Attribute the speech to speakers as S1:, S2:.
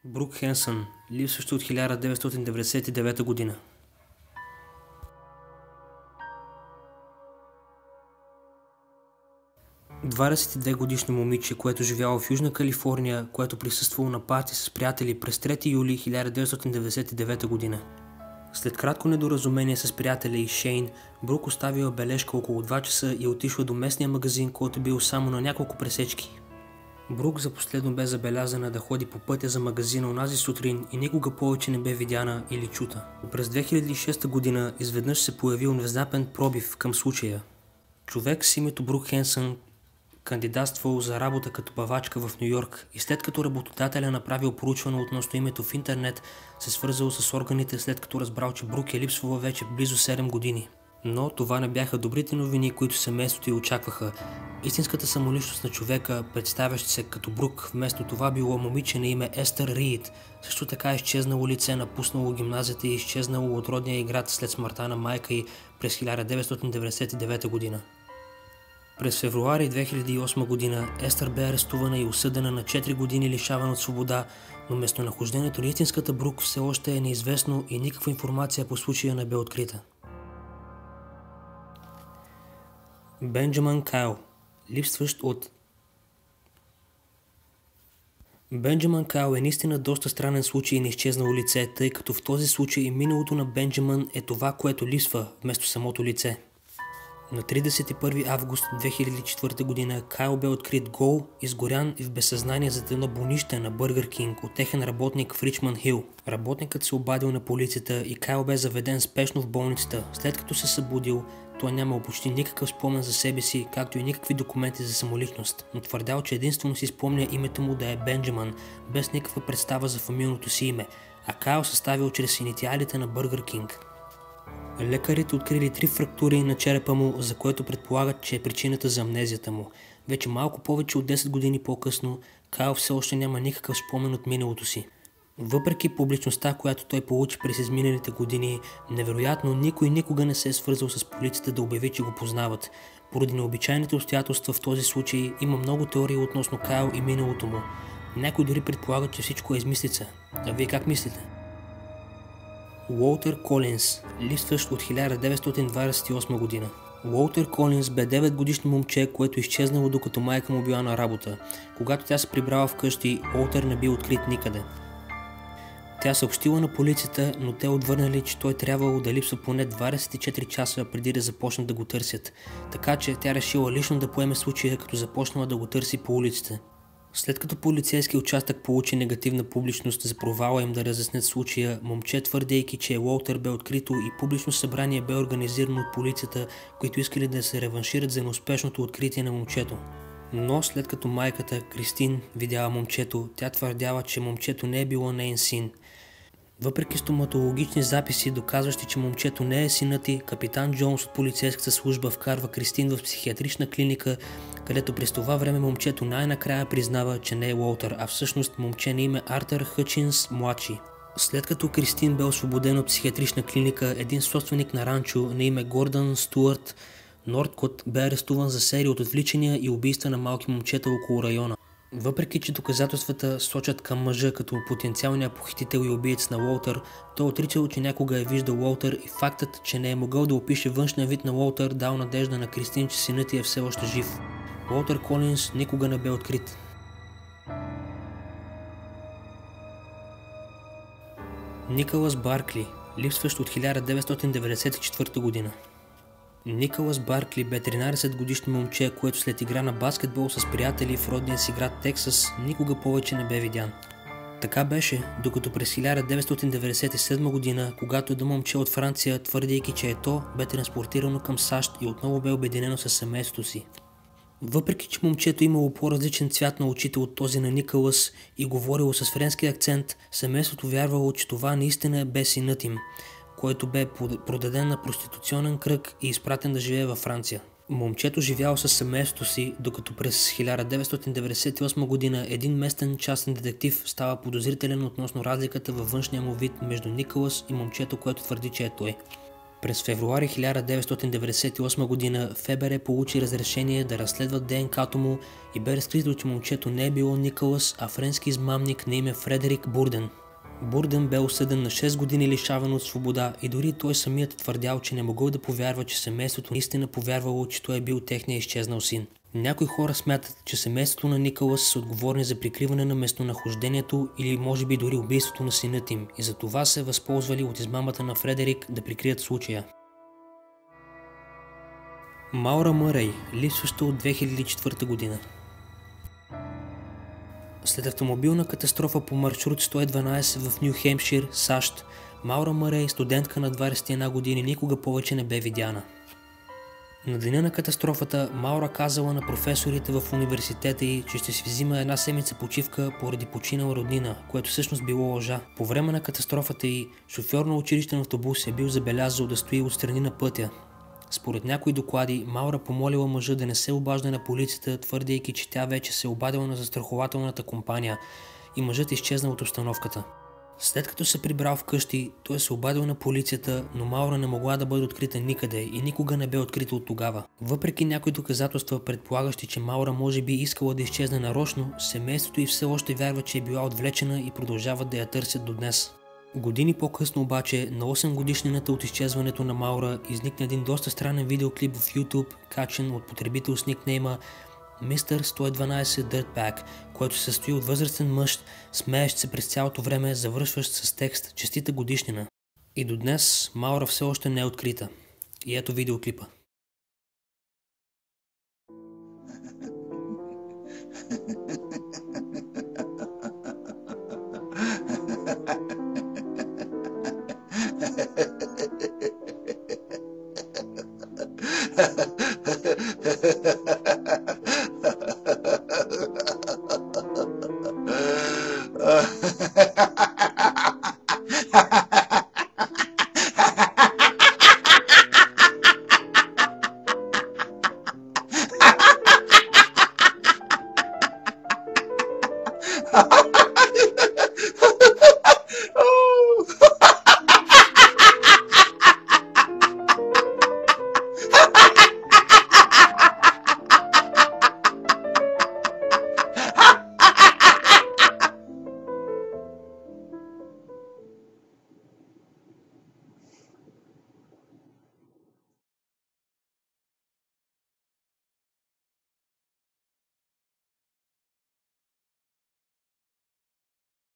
S1: Брук Хенсън, липсващ от 1999 година. 22-годишно момиче, което живяло в Южна Калифорния, което присъствало на парти с приятели през 3 юли 1999 година. След кратко недоразумение с приятеля и Шейн, Брук оставила бележка около 2 часа и отишла до местния магазин, който бил само на няколко пресечки. Брук за последно бе забелязана да ходи по пътя за магазина онази сутрин и никога повече не бе видяна или чута. През 2006 година изведнъж се появил внезапен пробив към случая. Човек с името Брук Хенсън кандидатствал за работа като павачка в Ню Йорк и след като работодателя направил проучване относно името в интернет, се свързал с органите, след като разбрал, че Брук е липсвала вече близо 7 години. Но това не бяха добрите новини, които семейството й очакваха. Истинската самоличност на човека, представящ се като Брук, вместо това било момиче на име Естър Рийд, също така изчезнало лице, напуснало гимназията и изчезнало от родния й град след смъртта на майка й през 1999 година. През февруари 2008 година Естър бе арестувана и осъдена на 4 години лишаване от свобода, но местонахождението на истинската Брук все още е неизвестно и никаква информация по случая не бе открита. Бенджамин Кайл, липсващ от... Бенджамин Кайл е наистина доста странен случай на изчезнало лице, тъй като в този случай миналото на Бенджамин е това, което липсва вместо самото лице. На 31 август 2004 година Кайл бе открит гол, изгорян и в безсъзнание зад едно бонище на Бъргър Кинг от техен работник в Ричмънд Хил. Работникът се обадил на полицията и Кайл бе заведен спешно в болницата. След като се събудил, той нямал почти никакъв спомен за себе си, както и никакви документи за самоличност, но твърдял, че единствено си спомня името му да е Бенджамин, без никаква представа за фамилното си име, а Кайл съставил чрез инициалите на Бъргър Кинг. Лекарите открили 3 фрактури на черепа му, за което предполагат, че е причината за амнезията му. Вече малко повече от 10 години по-късно, Кайл все още няма никакъв спомен от миналото си. Въпреки публичността, която той получи през изминалите години, невероятно никой никога не се е свързал с полицията да обяви, че го познават. Поради необичайните обстоятелства в този случай има много теории относно Кайл и миналото му. Някой дори предполагат, че всичко е измислица. А вие как мислите? Уолтер Колинс, липсващ от 1928 година. Уолтер Колинс бе 9-годишно момче, което изчезнало докато майка му била на работа. Когато тя се прибрала вкъщи, Уолтер не бил открит никъде. Тя съобщила на полицията, но те отвърнали, че той трябвало да липсва поне 24 часа преди да започнат да го търсят. Така че тя решила лично да поеме случая, като започнала да го търси по улиците. След като полицейски участък получи негативна публичност за провала им да разяснят случая, момче твърдейки, че Уолтер бе открито и публично събрание бе организирано от полицията, които искали да се реваншират за неуспешното откритие на момчето. Но след като майката, Кристин, видяла момчето, тя твърдяла, че момчето не е било неин син. Въпреки стоматологични записи, доказващи, че момчето не е синът й, капитан Джонс от полицейската служба вкарва Кристин в психиатрична клиника, където през това време момчето най-накрая признава, че не е Уолтер, а всъщност момче на име Артър Хъчинс младши. След като Кристин бе освободен от психиатрична клиника, един собственик на ранчо на име Гордън Стюарт Нордкот бе арестуван за серия от отвличания и убийства на малки момчета около района. Въпреки че доказателствата сочат към мъжа като потенциалния похитител и убиец на Уолтер, той отричал, че някога е виждал Уолтер и фактът, че не е могъл да опише външния вид на Уолтер, дал надежда на Кристин, че синът й е все още жив. Уолтер Колинс никога не бе открит. Николас Баркли, липсващ от 1994 година. Николас Баркли бе 13-годишно момче, което след игра на баскетбол с приятели в родния си град Тексас никога повече не бе видян. Така беше, докато през 1997 година, когато едно момче от Франция, твърдейки, че е то, бе транспортирано към САЩ и отново бе обединено с семейството си. Въпреки че момчето имало по-различен цвят на очите от този на Николас и говорило с френски акцент, семейството вярвало, че това наистина бе синът им, който бе продаден на проституционен кръг и изпратен да живее във Франция. Момчето живяло със семейството си, докато през 1998 година един местен частен детектив става подозрителен относно разликата във външния му вид между Николас и момчето, което твърди, че е той. През февруари 1998 година ФБР получи разрешение да разследват ДНК-то му и бе разкрито, че момчето не е било Николас, а френски измамник на име Фредерик Бурден. Бурден бе осъден на 6 години лишаване от свобода и дори той самият твърдял, че не могъл да повярва, че семейството наистина повярвало, че той е бил техния изчезнал син. Някои хора смятат, че семейството на Николас са отговорни за прикриване на местонахождението или може би дори убийството на синът им и за това се възползвали от измамата на Фредерик да прикрият случая. Маура Мърей, липсваща от 2004 година. След автомобилна катастрофа по маршрут 112 в Ню Хемпшир, САЩ, Маура Мърей, студентка на 21 години, никога повече не бе видяна. На деня на катастрофата Маура казала на професорите в университета й, че ще си взима една седмица почивка поради починала роднина, което всъщност било лъжа. По време на катастрофата й, шофьор на училищен автобус е бил забелязал да стои отстрани на пътя. Според някои доклади, Маура помолила мъжа да не се обажда на полицията, твърдейки, че тя вече се обадила на застрахователната компания и мъжът изчезнал от обстановката. След като се прибрал вкъщи, той се обадил на полицията, но Маура не могла да бъде открита никъде и никога не бе открита от тогава. Въпреки някои доказателства, предполагащи, че Маура може би искала да изчезне нарочно, семейството й все още вярва, че е била отвлечена и продължават да я търсят до днес. Години по-късно обаче, на 8 годишнината от изчезването на Маура, изникна един доста странен видеоклип в YouTube, качен от потребител с никнейма Mr. 112 Dirtbag, който се състои от възрастен мъж, смеещ се през цялото време, завършващ с текст "Честита годишнина". И до днес Маура все още не е открита. И ето видеоклипа.